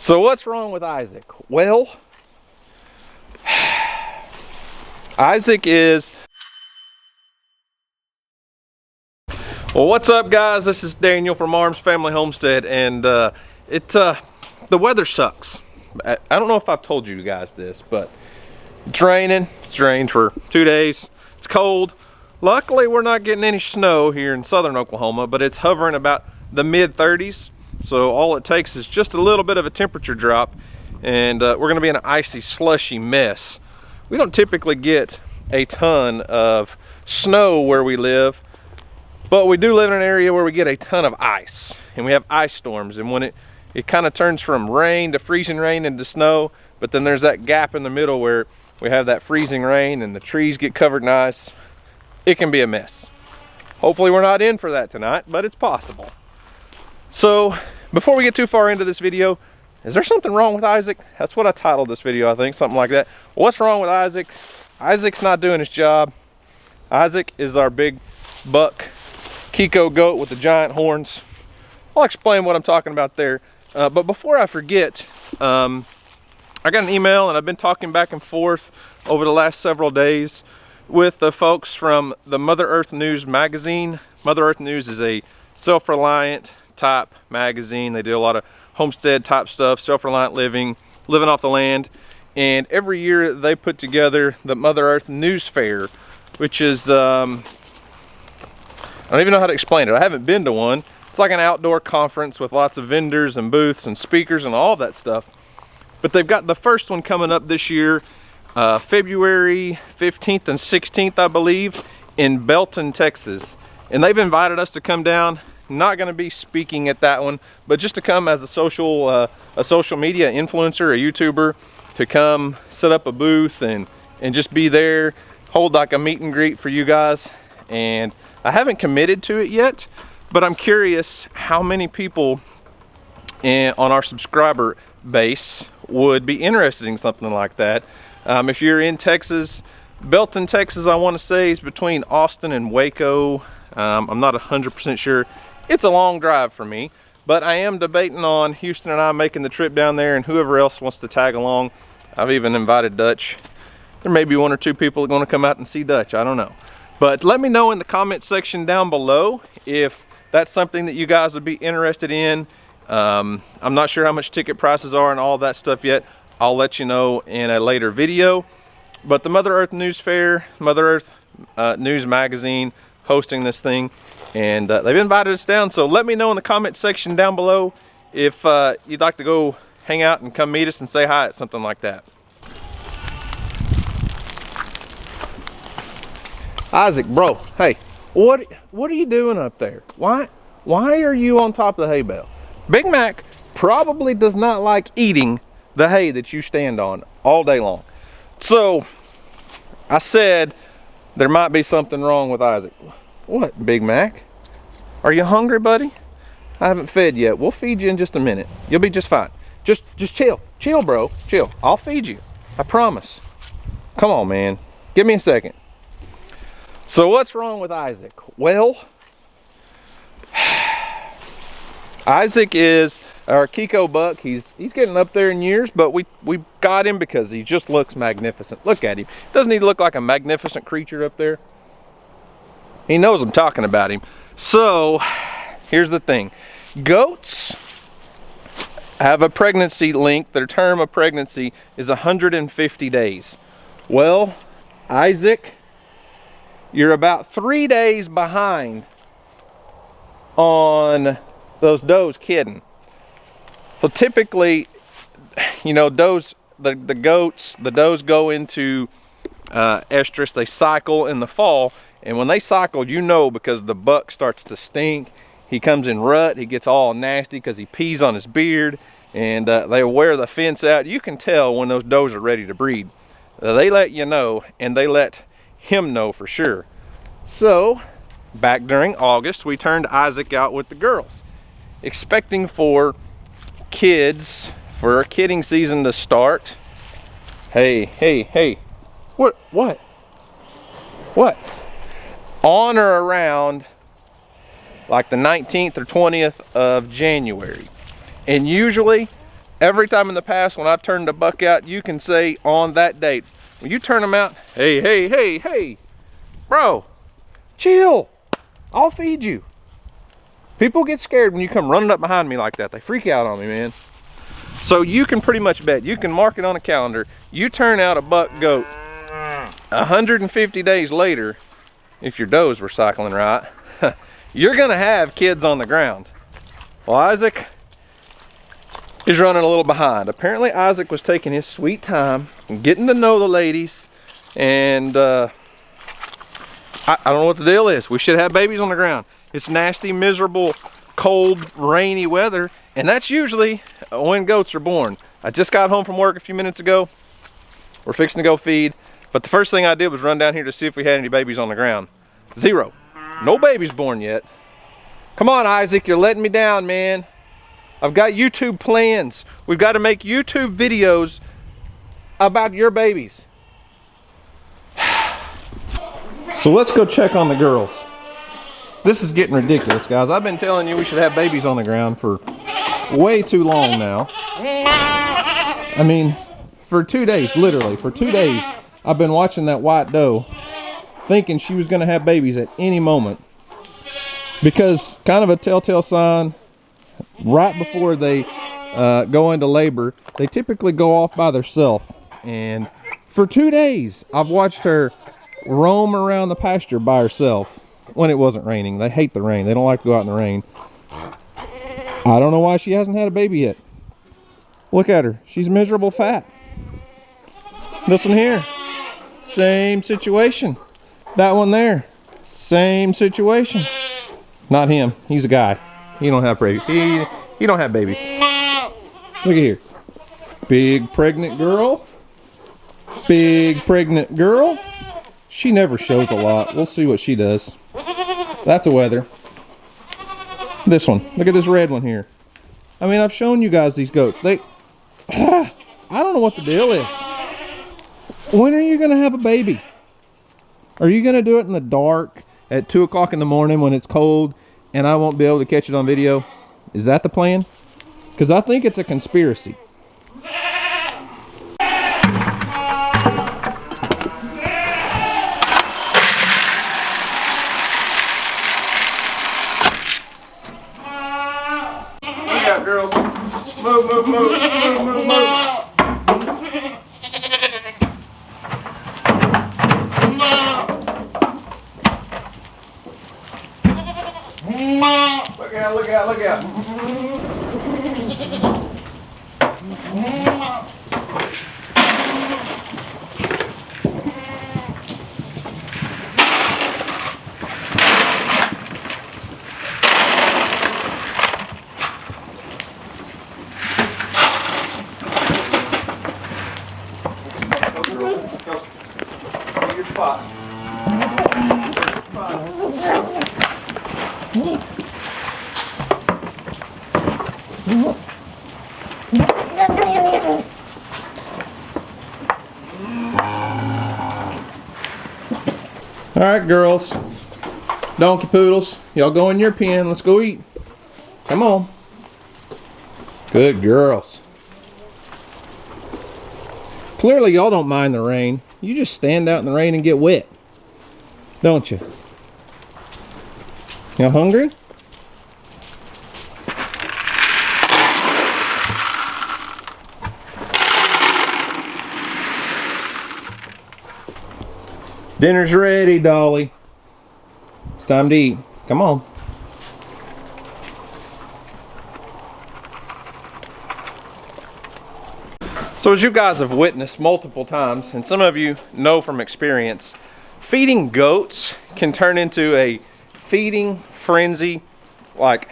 So what's wrong with Isaac? Well, Isaac is... Well, what's up, guys? This is Daniel from Arms Family Homestead, and the weather sucks. I don't know if I've told you guys this, but it's raining. It's rained for 2 days. It's cold. Luckily, we're not getting any snow here in southern Oklahoma, but it's hovering about the mid-30s. So all it takes is just a little bit of a temperature drop, and we're gonna be in an icy, slushy mess. We don't typically get a ton of snow where we live, but we do live in an area where we get a ton of ice, and we have ice storms. And when it kind of turns from rain to freezing rain into snow, but then there's that gap in the middle where we have that freezing rain and the trees get covered in ice, it can be a mess. Hopefully we're not in for that tonight, but it's possible. So before we get too far into this video, is there something wrong with Isaac? That's what I titled this video, I think, something like that. What's wrong with Isaac? Isaac's not doing his job. Isaac is our big buck Kiko goat with the giant horns. I'll explain what I'm talking about there. But before I forget, I got an email, and I've been talking back and forth over the last several days with the folks from the Mother Earth News magazine. Mother Earth News is a self-reliant type magazine. They do a lot of homestead type stuff, self-reliant living off the land. And every year they put together the Mother Earth News Fair, which is, I don't even know how to explain it. I haven't been to one. It's like an outdoor conference with lots of vendors and booths and speakers and all that stuff. But they've got the first one coming up this year, February 15th and 16th, I believe, in Belton, Texas. And they've invited us to come down. Not going to be speaking at that one, but just to come as a social media influencer, a YouTuber, to come set up a booth and just be there, hold like a meet and greet for you guys. And I haven't committed to it yet, but I'm curious how many people on our subscriber base would be interested in something like that. If you're in Texas, Belton, Texas, I want to say is between Austin and Waco. I'm not 100% sure. It's a long drive for me, but I am debating on Houston and I making the trip down there, and whoever else wants to tag along. I've even invited Dutch. There may be 1 or 2 people that are going to come out and see Dutch. I don't know. But let me know in the comment section down below if that's something that you guys would be interested in. I'm not sure how much ticket prices are and all that stuff yet. I'll let you know in a later video. But the Mother Earth News Fair, Mother Earth News Magazine, hosting this thing, and they've invited us down. So let me know in the comment section down below if you'd like to go hang out and come meet us and say hi at something like that. Isaac, bro, hey, what are you doing up there? Why are you on top of the hay bale? Big Mac probably does not like eating the hay that you stand on all day long. So I said there might be something wrong with Isaac. What, Big Mac? Are you hungry, buddy? I haven't fed yet. We'll feed you in just a minute. You'll be just fine. Just chill. Chill, bro. Chill. I'll feed you. I promise. Come on, man. Give me a second. So what's wrong with Isaac? Well, Isaac is our Kiko buck. He's getting up there in years, but we got him because he just looks magnificent. Look at him. Doesn't he look like a magnificent creature up there? He knows I'm talking about him. So here's the thing. Goats have a pregnancy length. Their term of pregnancy is 150 days. Well, Isaac, you're about 3 days behind on those does kidding. So typically, you know, the does go into estrus. They cycle in the fall, and when they cycle, you know, because the buck starts to stink. He comes in rut. He gets all nasty because he pees on his beard, and they wear the fence out. You can tell when those does are ready to breed. They let you know, and they let him know for sure. So back during August, we turned Isaac out with the girls, expecting for kids, for our kidding season to start. Hey, what on or around like the 19th or 20th of January. And usually every time in the past when I've turned a buck out, you can say on that date, when you turn them out, hey, hey, hey, hey, bro, chill, I'll feed you. People get scared when you come running up behind me like that. They freak out on me, man. So you can pretty much bet, you can mark it on a calendar, you turn out a buck goat 150 days later, if your does were cycling right, you're gonna have kids on the ground. Well, Isaac is running a little behind. Apparently Isaac was taking his sweet time and getting to know the ladies, and I don't know what the deal is. We should have babies on the ground. It's nasty, miserable, cold, rainy weather, and that's usually when goats are born. I just got home from work a few minutes ago. We're fixing to go feed, but the first thing I did was run down here to see if we had any babies on the ground. Zero. No babies born yet. Come on, Isaac, you're letting me down, man. I've got YouTube plans. We've got to make YouTube videos about your babies. So let's go check on the girls. This is getting ridiculous, guys. I've been telling you we should have babies on the ground for way too long now. I mean, for 2 days, literally, for 2 days, I've been watching that white doe thinking she was gonna have babies at any moment. Because kind of a telltale sign, right before they go into labor, they typically go off by themselves. And for 2 days, I've watched her roam around the pasture by herself when it wasn't raining. They hate the rain. They don't like to go out in the rain. I don't know why she hasn't had a baby yet. Look at her. She's miserable fat. This one here, same situation. That one there, same situation. Not him. He's a guy. He don't have babies. He don't have babies. Look at here. Big pregnant girl. Big pregnant girl. She never shows a lot. We'll see what she does. That's a wether. This one. Look at this red one here. I mean, I've shown you guys these goats. I don't know what the deal is. When are you going to have a baby? Are you going to do it in the dark at 2 o'clock in the morning when it's cold and I won't be able to catch it on video? Is that the plan? Because I think it's a conspiracy. Look out, girls. Move, move, move, move, move, move. Look out, look out, look out. Your spot. All right, girls, donkey poodles, y'all go in your pen. Let's go eat. Come on. Good girls. Clearly, y'all don't mind the rain. You just stand out in the rain and get wet, don't you? Y'all hungry? Dinner's ready, Dolly. It's time to eat. Come on. So as you guys have witnessed multiple times, and some of you know from experience, feeding goats can turn into a feeding frenzy, like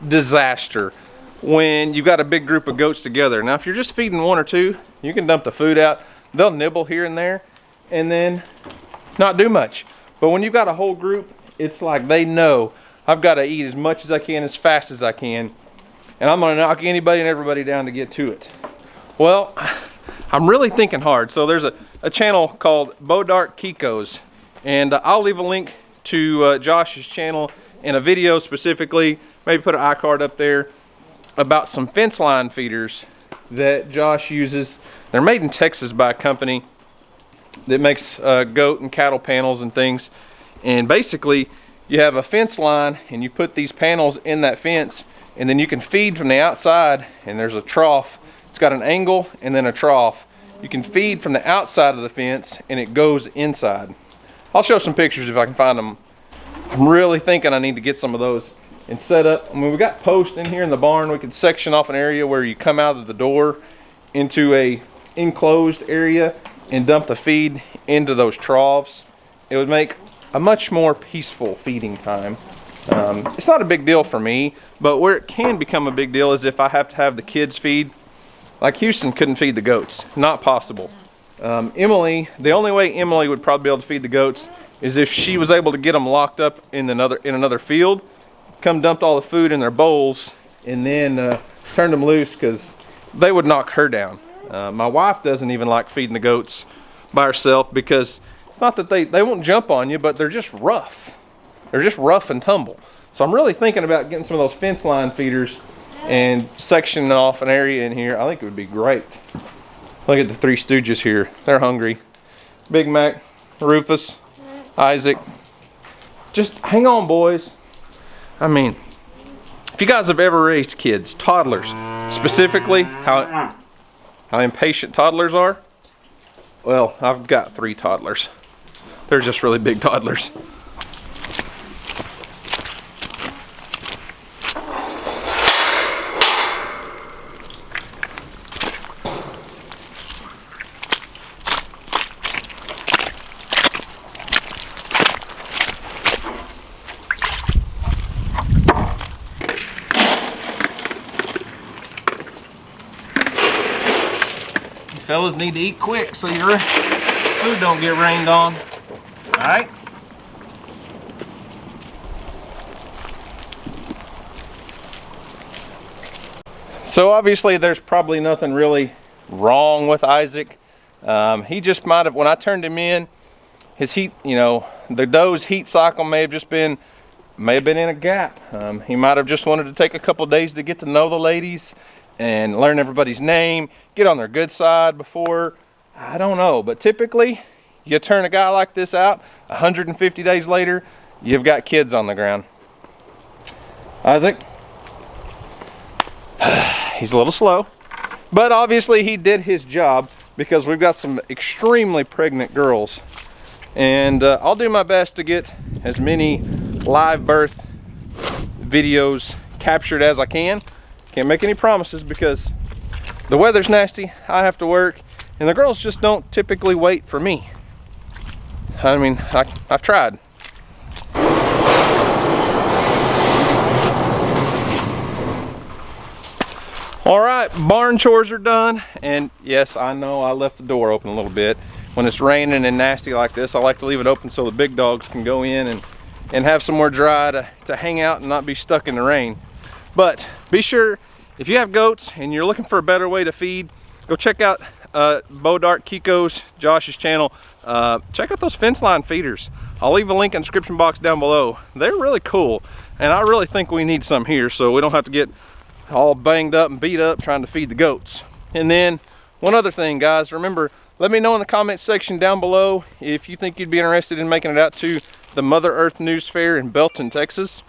disaster, when you've got a big group of goats together. Now if you're just feeding one or two, you can dump the food out. They'll nibble here and there and then not do much. But when you've got a whole group, it's like they know I've got to eat as much as I can, as fast as I can, and I'm gonna knock anybody and everybody down to get to it. Well, I'm really thinking hard. So there's a channel called Bodark Kiko's, and I'll leave a link to Josh's channel and a video specifically, maybe put an iCard up there, about some fence line feeders that Josh uses. They're made in Texas by a company that makes goat and cattle panels and things. And basically, you have a fence line and you put these panels in that fence, and then you can feed from the outside, and there's a trough. It's got an angle and then a trough. You can feed from the outside of the fence and it goes inside. I'll show some pictures if I can find them. I'm really thinking I need to get some of those and set up. I mean, we got posts in here in the barn. We could section off an area where you come out of the door into a enclosed area and dump the feed into those troughs. It would make a much more peaceful feeding time. It's not a big deal for me, but where it can become a big deal is if I have to have the kids feed. Like Houston couldn't feed the goats, not possible. Emily, the only way Emily would probably be able to feed the goats is if she was able to get them locked up in another field, come dumped all the food in their bowls, and then turned them loose, because they would knock her down. My wife doesn't even like feeding the goats by herself, because it's not that they won't jump on you, but they're just rough. They're just rough and tumble. So I'm really thinking about getting some of those fence line feeders and sectioning off an area in here. I think it would be great. Look at the Three Stooges here. They're hungry. Big Mac, Rufus, Isaac. Just hang on, boys. I mean, if you guys have ever raised kids, toddlers, specifically how impatient toddlers are, well, I've got 3 toddlers. They're just really big toddlers. Fellas need to eat quick so your food don't get rained on. All right? So obviously there's probably nothing really wrong with Isaac. He just might have, when I turned him in, his heat, you know, the doe's heat cycle may have been in a gap. He might have just wanted to take a couple days to get to know the ladies and learn everybody's name, get on their good side before, I don't know. But typically, you turn a guy like this out, 150 days later, you've got kids on the ground. Isaac, he's a little slow, but obviously he did his job, because we've got some extremely pregnant girls. And I'll do my best to get as many live birth videos captured as I can. Can't make any promises because the weather's nasty, I have to work, and the girls just don't typically wait for me. I mean, I've tried. All right, barn chores are done, and yes, I know I left the door open a little bit. When it's raining and nasty like this, I like to leave it open so the big dogs can go in and have somewhere dry to hang out and not be stuck in the rain. But be sure, if you have goats and you're looking for a better way to feed, go check out Bodart Kiko's, Josh's channel. Check out those fence line feeders. I'll leave a link in the description box down below. They're really cool, and I really think we need some here so we don't have to get all banged up and beat up trying to feed the goats. And then one other thing, guys, remember, let me know in the comment section down below if you think you'd be interested in making it out to the Mother Earth News Fair in Belton, Texas,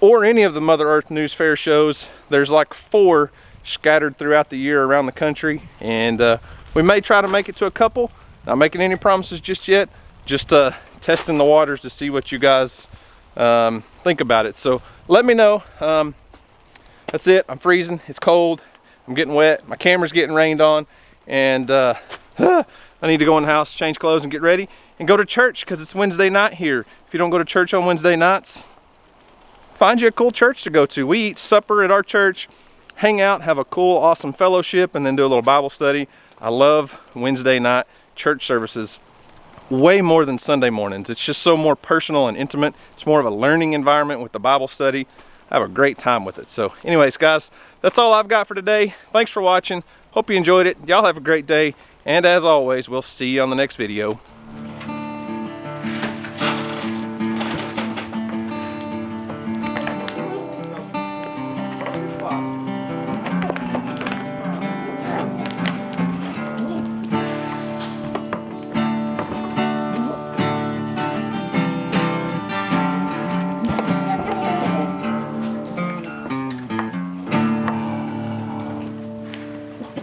or any of the Mother Earth News Fair shows. There's like 4 scattered throughout the year around the country, and we may try to make it to a couple. Not making any promises just yet, just testing the waters to see what you guys think about it. So let me know. That's it. I'm freezing, it's cold, I'm getting wet, my camera's getting rained on, and I need to go in the house, change clothes, and get ready and go to church, because it's Wednesday night here. If you don't go to church on Wednesday nights, find you a cool church to go to. We eat supper at our church, hang out, have a cool, awesome fellowship, and then do a little Bible study. I love Wednesday night church services way more than Sunday mornings. It's just so more personal and intimate. It's more of a learning environment with the Bible study. I have a great time with it. So anyways, guys, that's all I've got for today. Thanks for watching. Hope you enjoyed it. Y'all have a great day. And as always, we'll see you on the next video.